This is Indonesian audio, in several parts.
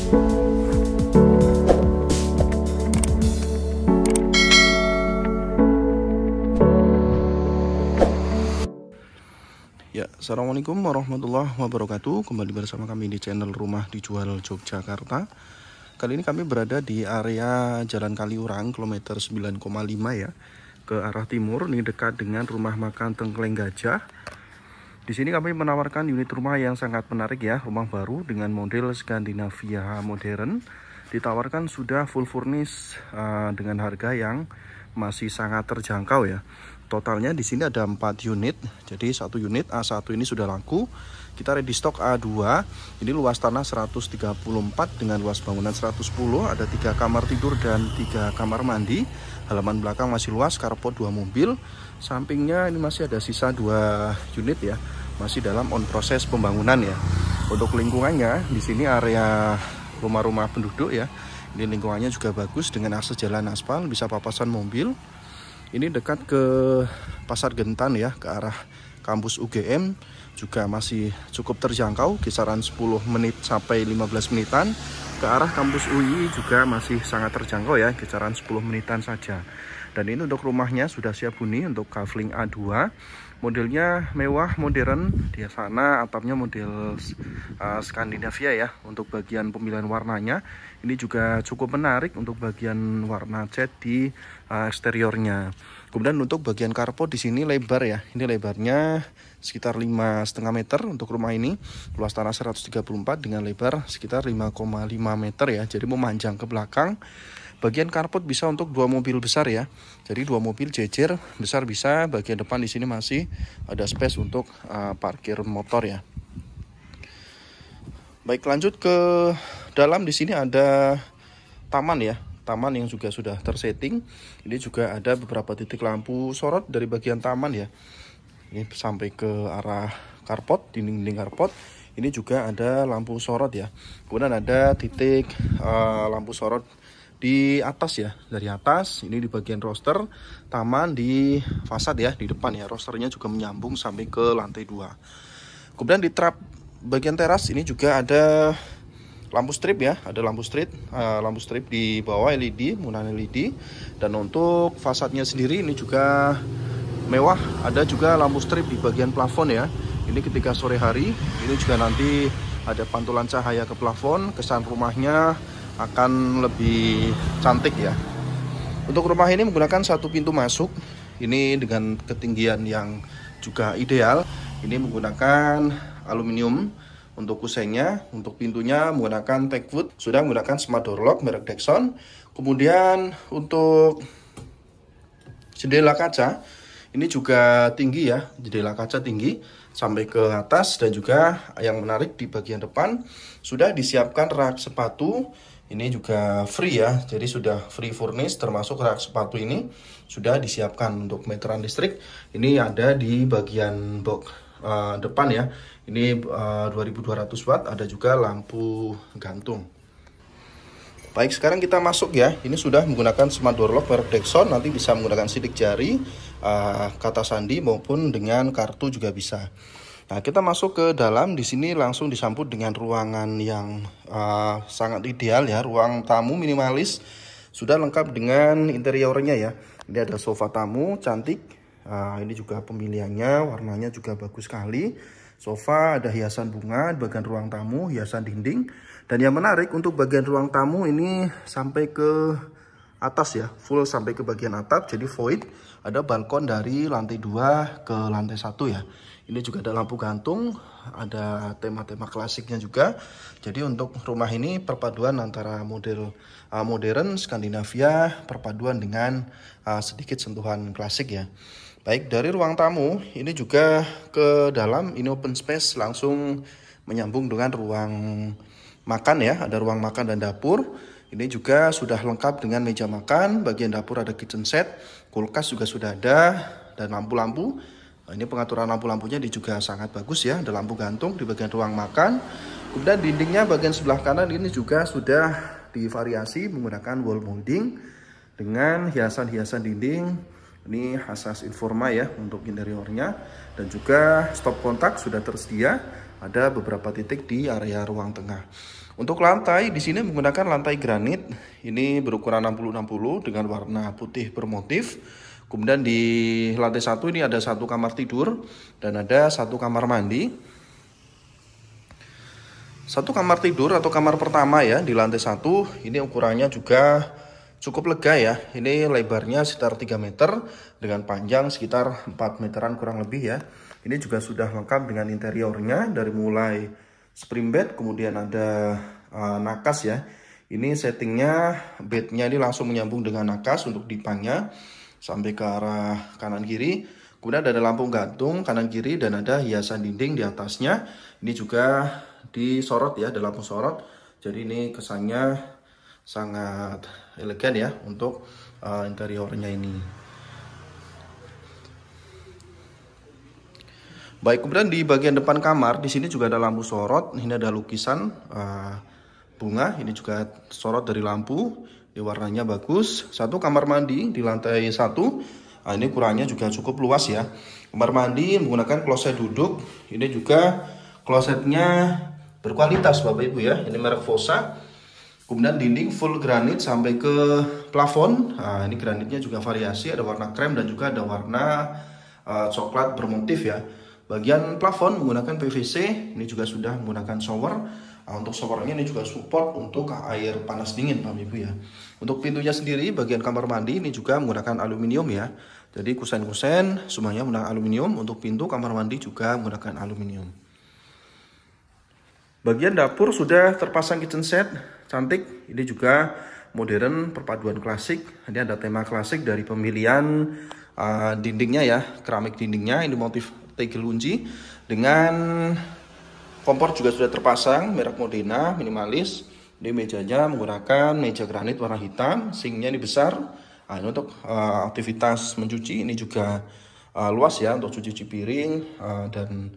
Ya, assalamualaikum warahmatullahi wabarakatuh. Kembali bersama kami di channel Rumah Dijual Yogyakarta. Kali ini kami berada di area Jalan Kaliurang, kilometer 9,5 ya, ke arah timur. Ini dekat dengan rumah makan Tengkleng Gajah. Di sini kami menawarkan unit rumah yang sangat menarik ya, rumah baru dengan model Skandinavia modern. Ditawarkan sudah full furnish dengan harga yang masih sangat terjangkau ya. Totalnya di sini ada 4 unit. Jadi satu unit A1 ini sudah laku. Kita ready stock A2. Ini luas tanah 134 dengan luas bangunan 110. Ada 3 kamar tidur dan 3 kamar mandi. Halaman belakang masih luas, carport 2 mobil. Sampingnya ini masih ada sisa 2 unit ya. Masih dalam on proses pembangunan ya. Untuk lingkungannya di sini area rumah-rumah penduduk ya. Ini lingkungannya juga bagus dengan akses jalan aspal, bisa papasan mobil. Ini dekat ke Pasar Gentan ya, ke arah kampus UGM juga masih cukup terjangkau, kisaran 10 menit sampai 15 menitan. Ke arah kampus UI juga masih sangat terjangkau ya, kisaran 10 menitan saja. Dan ini untuk rumahnya sudah siap huni untuk kafling A2. Modelnya mewah, modern. Di sana atapnya model Skandinavia ya. Untuk bagian pemilihan warnanya ini juga cukup menarik untuk bagian warna cat di eksteriornya. Kemudian untuk bagian carport di sini lebar ya. Ini lebarnya sekitar 5,5 meter untuk rumah ini. Luas tanah 134 dengan lebar sekitar 5,5 meter ya. Jadi memanjang ke belakang. Bagian carport bisa untuk 2 mobil besar ya. Jadi 2 mobil jejer besar bisa. Bagian depan di sini masih ada space untuk parkir motor ya. Baik, lanjut ke dalam. Di sini ada taman ya. Taman yang juga sudah tersetting. Ini juga ada beberapa titik lampu sorot dari bagian taman ya. Ini sampai ke arah carport, dinding-dinding carport. Ini juga ada lampu sorot ya. Kemudian ada titik lampu sorot di atas ya, dari atas. Ini di bagian roster taman di fasad ya, di depan ya. Rosternya juga menyambung sampai ke lantai 2. Kemudian di trap bagian teras ini juga ada lampu strip ya, ada lampu strip di bawah LED, menggunakan LED. Dan untuk fasadnya sendiri ini juga mewah, ada juga lampu strip di bagian plafon ya. Ini ketika sore hari, ini juga nanti ada pantulan cahaya ke plafon, kesan rumahnya akan lebih cantik ya. Untuk rumah ini menggunakan 1 pintu masuk. Ini dengan ketinggian yang juga ideal. Ini menggunakan aluminium untuk kusenya. Untuk pintunya menggunakan teakwood. Sudah menggunakan smart door lock merek Dexon. Kemudian untuk jendela kaca ini juga tinggi ya. Jendela kaca tinggi sampai ke atas. Dan juga yang menarik di bagian depan sudah disiapkan rak sepatu. Ini juga free ya, jadi sudah free furnish, termasuk rak sepatu ini sudah disiapkan untuk meteran listrik. Ini ada di bagian box depan ya. Ini 2200 watt, ada juga lampu gantung. Baik, sekarang kita masuk ya. Ini sudah menggunakan smart door lock merek Dexon. Nanti bisa menggunakan sidik jari, kata sandi maupun dengan kartu juga bisa. Nah, kita masuk ke dalam. Di sini langsung disambut dengan ruangan yang sangat ideal ya. Ruang tamu minimalis, sudah lengkap dengan interiornya ya. Ini ada sofa tamu cantik. Ini juga pemilihannya, warnanya juga bagus sekali. Sofa, ada hiasan bunga di bagian ruang tamu, hiasan dinding. Dan yang menarik untuk bagian ruang tamu ini sampai ke atas ya, full sampai ke bagian atap, jadi void. Ada balkon dari lantai 2 ke lantai 1 ya. Ini juga ada lampu gantung, ada tema-tema klasiknya juga. Jadi untuk rumah ini perpaduan antara model modern Skandinavia, perpaduan dengan sedikit sentuhan klasik ya. Baik, dari ruang tamu ini juga ke dalam, ini open space langsung menyambung dengan ruang makan ya. Ada ruang makan dan dapur. Ini juga sudah lengkap dengan meja makan. Bagian dapur ada kitchen set, kulkas juga sudah ada, dan lampu-lampu. Ini pengaturan lampu-lampunya juga sangat bagus ya. Ada lampu gantung di bagian ruang makan. Kemudian dindingnya bagian sebelah kanan ini juga sudah divariasi menggunakan wall molding dengan hiasan-hiasan dinding. Ini khas Informa ya untuk interiornya. Dan juga stop kontak sudah tersedia. Ada beberapa titik di area ruang tengah. Untuk lantai di sini menggunakan lantai granit. Ini berukuran 60-60 dengan warna putih bermotif. Kemudian di lantai 1 ini ada 1 kamar tidur dan ada 1 kamar mandi. 1 kamar tidur atau kamar pertama ya di lantai 1 ini ukurannya juga cukup lega ya. Ini lebarnya sekitar 3 meter dengan panjang sekitar 4 meteran kurang lebih ya. Ini juga sudah lengkap dengan interiornya dari mulai spring bed, kemudian ada nakas ya. Ini settingnya bednya ini langsung menyambung dengan nakas untuk dipangnya sampai ke arah kanan kiri. Kemudian ada lampu gantung kanan kiri dan ada hiasan dinding di atasnya. Ini juga disorot ya, ada lampu sorot. Jadi ini kesannya sangat elegan ya untuk interiornya ini. Baik, kemudian di bagian depan kamar di sini juga ada lampu sorot. Ini ada lukisan bunga. Ini juga sorot dari lampu. Ini warnanya bagus. 1 kamar mandi di lantai 1. Nah, ini ukurannya juga cukup luas ya. Kamar mandi menggunakan kloset duduk. Ini juga klosetnya berkualitas Bapak Ibu ya. Ini merek Fossa. Kemudian dinding full granit sampai ke plafon. Nah, ini granitnya juga variasi. Ada warna krem dan juga ada warna coklat bermotif ya. Bagian plafon menggunakan PVC, ini juga sudah menggunakan shower. Untuk showernya ini juga support untuk air panas dingin Bapak Ibu ya. Untuk pintunya sendiri bagian kamar mandi ini juga menggunakan aluminium ya. Jadi kusen-kusen semuanya menggunakan aluminium. Untuk pintu kamar mandi juga menggunakan aluminium. Bagian dapur sudah terpasang kitchen set, cantik. Ini juga modern perpaduan klasik. Ini ada tema klasik dari pemilihan dindingnya ya, keramik dindingnya. Ini motif tegel kunci dengan kompor juga sudah terpasang merek Modena minimalis. Di mejanya menggunakan meja granit warna hitam, sinknya ini besar. Nah, ini untuk aktivitas mencuci ini juga luas ya untuk cuci piring dan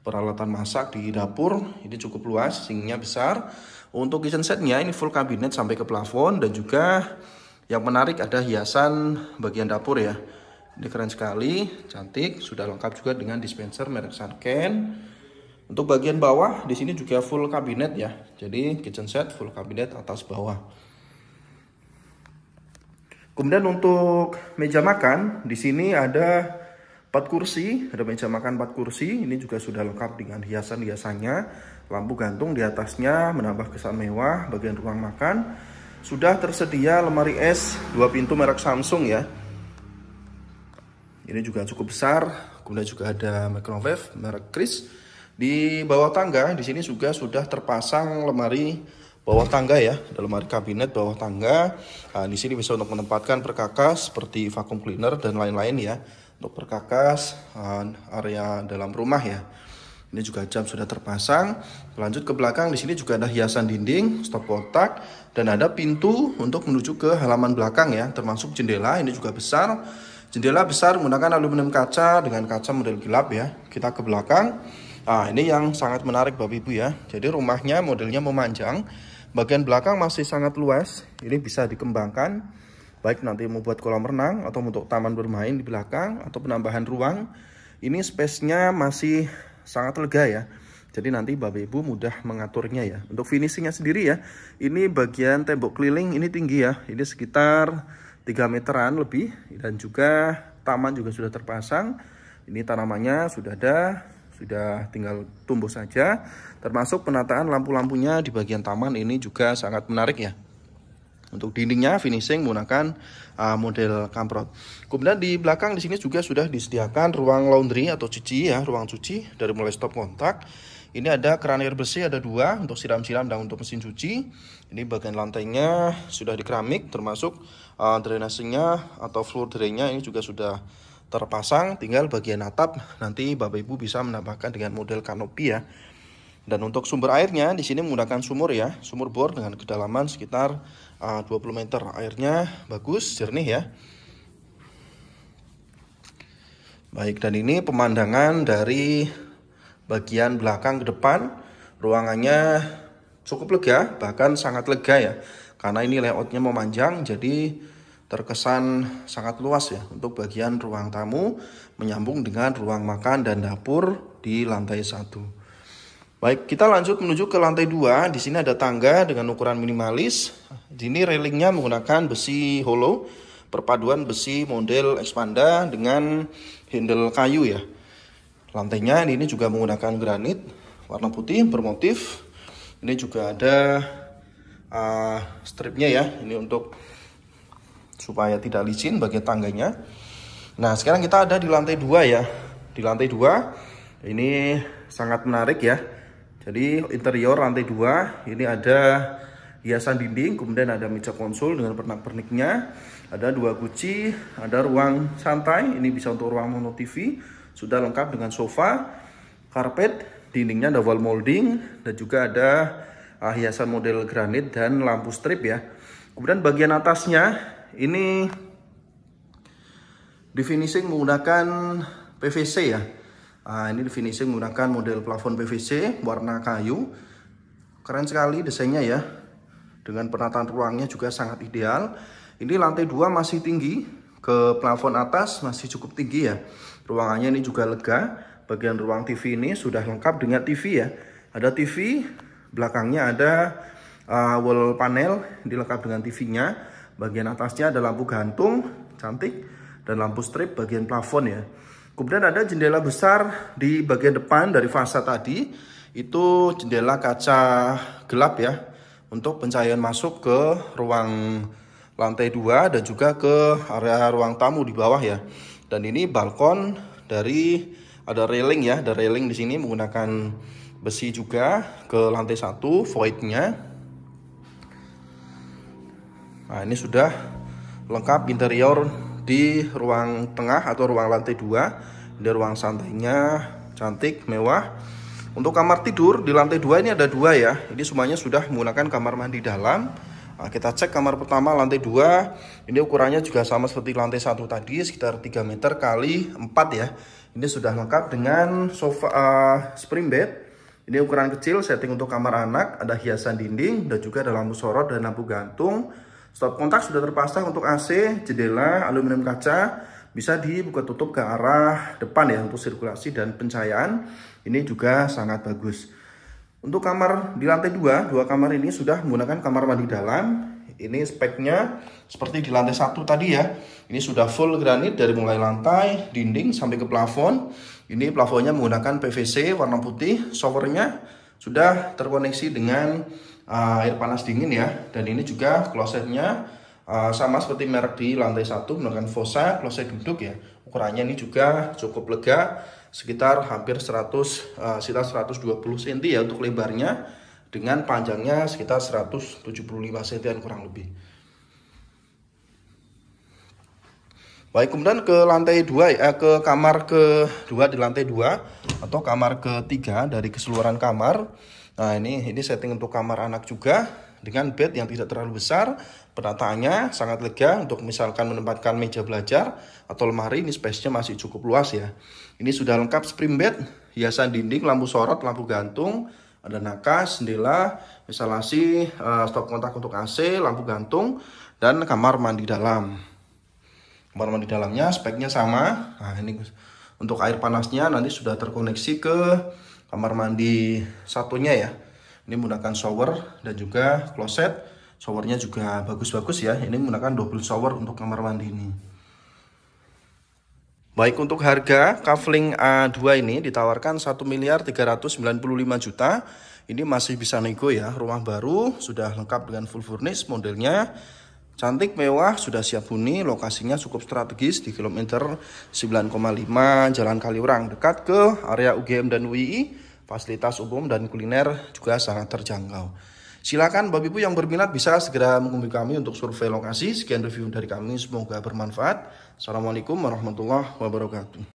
peralatan masak di dapur ini cukup luas, sinknya besar. Untuk kitchen setnya ini full kabinet sampai ke plafon dan juga yang menarik ada hiasan bagian dapur ya. Ini keren sekali, cantik, sudah lengkap juga dengan dispenser merek Sanken. Untuk bagian bawah di sini juga full kabinet ya. Jadi kitchen set full kabinet atas bawah. Kemudian untuk meja makan di sini ada 4 kursi, ada meja makan 4 kursi. Ini juga sudah lengkap dengan hiasan-hiasannya. Lampu gantung di atasnya menambah kesan mewah. Bagian ruang makan sudah tersedia lemari es 2 pintu merek Samsung ya. Ini juga cukup besar. Kemudian juga ada microwave merek Kris. Di bawah tangga di sini juga sudah terpasang lemari bawah tangga ya, ada lemari kabinet bawah tangga. Nah, di sini bisa untuk menempatkan perkakas seperti vacuum cleaner dan lain-lain ya. Untuk perkakas area dalam rumah ya. Ini juga jam sudah terpasang. Lanjut ke belakang di sini juga ada hiasan dinding, stop kotak dan ada pintu untuk menuju ke halaman belakang ya, termasuk jendela ini juga besar. Jendela besar menggunakan aluminium kaca dengan kaca model gelap ya. Kita ke belakang. Nah, ini yang sangat menarik Bapak Ibu ya. Jadi rumahnya modelnya memanjang. Bagian belakang masih sangat luas. Ini bisa dikembangkan. Baik nanti membuat kolam renang atau untuk taman bermain di belakang atau penambahan ruang. Ini space-nya masih sangat lega ya. Jadi nanti Bapak Ibu mudah mengaturnya ya. Untuk finishingnya sendiri ya. Ini bagian tembok keliling ini tinggi ya. Ini sekitar 3 meteran lebih dan juga taman juga sudah terpasang. Ini tanamannya sudah ada, sudah tinggal tumbuh saja. Termasuk penataan lampu-lampunya di bagian taman ini juga sangat menarik ya. Untuk dindingnya finishing menggunakan model kamprot. Kemudian di belakang di sini juga sudah disediakan ruang laundry atau cuci ya, ruang cuci dari mulai stop kontak. Ini ada keran air bersih ada 2 untuk siram-siram dan untuk mesin cuci. Ini bagian lantainya sudah di keramik termasuk drainasenya atau floor drainnya ini juga sudah terpasang. Tinggal bagian atap nanti Bapak Ibu bisa menambahkan dengan model kanopi ya. Dan untuk sumber airnya di sini menggunakan sumur ya, sumur bor dengan kedalaman sekitar 20 meter. Airnya bagus, jernih ya. Baik, dan ini pemandangan dari bagian belakang ke depan. Ruangannya cukup lega, bahkan sangat lega ya. Karena ini layoutnya memanjang, jadi terkesan sangat luas ya. Untuk bagian ruang tamu menyambung dengan ruang makan dan dapur di lantai 1. Baik, kita lanjut menuju ke lantai 2. Di sini ada tangga dengan ukuran minimalis. Di sini railingnya menggunakan besi hollow, perpaduan besi model Expanda dengan handle kayu ya. Lantainya ini juga menggunakan granit warna putih bermotif. Ini juga ada stripnya ya. Ini untuk supaya tidak licin bagian tangganya. Nah, sekarang kita ada di lantai 2 ya. Di lantai 2 ini sangat menarik ya. Jadi interior lantai 2 ini ada hiasan dinding, kemudian ada meja konsul dengan pernak-perniknya, ada 2 guci, ada ruang santai, ini bisa untuk ruang mono TV, sudah lengkap dengan sofa, karpet, dindingnya ada wall molding, dan juga ada hiasan model granit dan lampu strip ya. Kemudian bagian atasnya ini di finishing menggunakan PVC ya. Ini di finishing menggunakan model plafon PVC warna kayu. Keren sekali desainnya ya. Dengan penataan ruangnya juga sangat ideal. Ini lantai 2 masih tinggi, ke plafon atas masih cukup tinggi ya. Ruangannya ini juga lega. Bagian ruang TV ini sudah lengkap dengan TV ya. Ada TV, belakangnya ada wall panel, ini lengkap dengan TV-nya. Bagian atasnya ada lampu gantung, cantik, dan lampu strip bagian plafon ya. Kemudian ada jendela besar di bagian depan dari fasad tadi. Itu jendela kaca gelap ya, untuk pencahayaan masuk ke ruang lantai 2 dan juga ke area ruang tamu di bawah ya. Dan ini balkon dari ada railing ya, ada railing di sini menggunakan besi juga ke lantai 1 void-nya. Nah, ini sudah lengkap interior di ruang tengah atau ruang lantai 2. Ini ruang santainya cantik, mewah. Untuk kamar tidur di lantai 2 ini ada 2 ya. Ini semuanya sudah menggunakan kamar mandi dalam. Nah, kita cek kamar pertama lantai 2. Ini ukurannya juga sama seperti lantai 1 tadi, sekitar 3 meter kali 4 ya. Ini sudah lengkap dengan sofa spring bed. Ini ukuran kecil, setting untuk kamar anak, ada hiasan dinding dan juga ada lampu sorot dan lampu gantung. Stop kontak sudah terpasang untuk AC, jendela aluminium kaca bisa dibuka tutup ke arah depan ya untuk sirkulasi dan pencahayaan. Ini juga sangat bagus. Untuk kamar di lantai 2 kamar ini sudah menggunakan kamar mandi dalam. Ini speknya seperti di lantai 1 tadi ya. Ini sudah full granit dari mulai lantai, dinding sampai ke plafon. Ini plafonnya menggunakan PVC warna putih, showernya sudah terkoneksi dengan air panas dingin ya. Dan ini juga klosetnya sama seperti merek di lantai 1 menggunakan Fosa kloset duduk ya. Ukurannya ini juga cukup lega, sekitar hampir 120 cm ya untuk lebarnya, dengan panjangnya sekitar 175 cm kurang lebih. Baik, kemudian ke lantai 2 ke kamar kedua di lantai 2 atau kamar ketiga dari keseluruhan kamar. Nah, ini setting untuk kamar anak juga dengan bed yang tidak terlalu besar. Penataannya sangat lega untuk misalkan menempatkan meja belajar atau lemari. Ini space-nya masih cukup luas ya. Ini sudah lengkap spring bed, hiasan dinding, lampu sorot, lampu gantung, ada nakas, jendela, instalasi stop kontak untuk AC, lampu gantung, dan kamar mandi dalam. Kamar mandi dalamnya speknya sama. Nah, ini untuk air panasnya nanti sudah terkoneksi ke kamar mandi satunya ya. Ini menggunakan shower dan juga kloset. Showernya juga bagus-bagus ya. Ini menggunakan double shower untuk kamar mandi ini. Baik, untuk harga kafling A2 ini ditawarkan 1.395.000.000. Ini masih bisa nego ya. Rumah baru, sudah lengkap dengan full furnish modelnya. Cantik, mewah, sudah siap huni. Lokasinya cukup strategis di kilometer 9,5 Jalan Kaliurang, dekat ke area UGM dan UII. Fasilitas umum dan kuliner juga sangat terjangkau. Silakan Bapak Ibu yang berminat bisa segera menghubungi kami untuk survei lokasi. Sekian review dari kami, semoga bermanfaat. Assalamualaikum warahmatullahi wabarakatuh.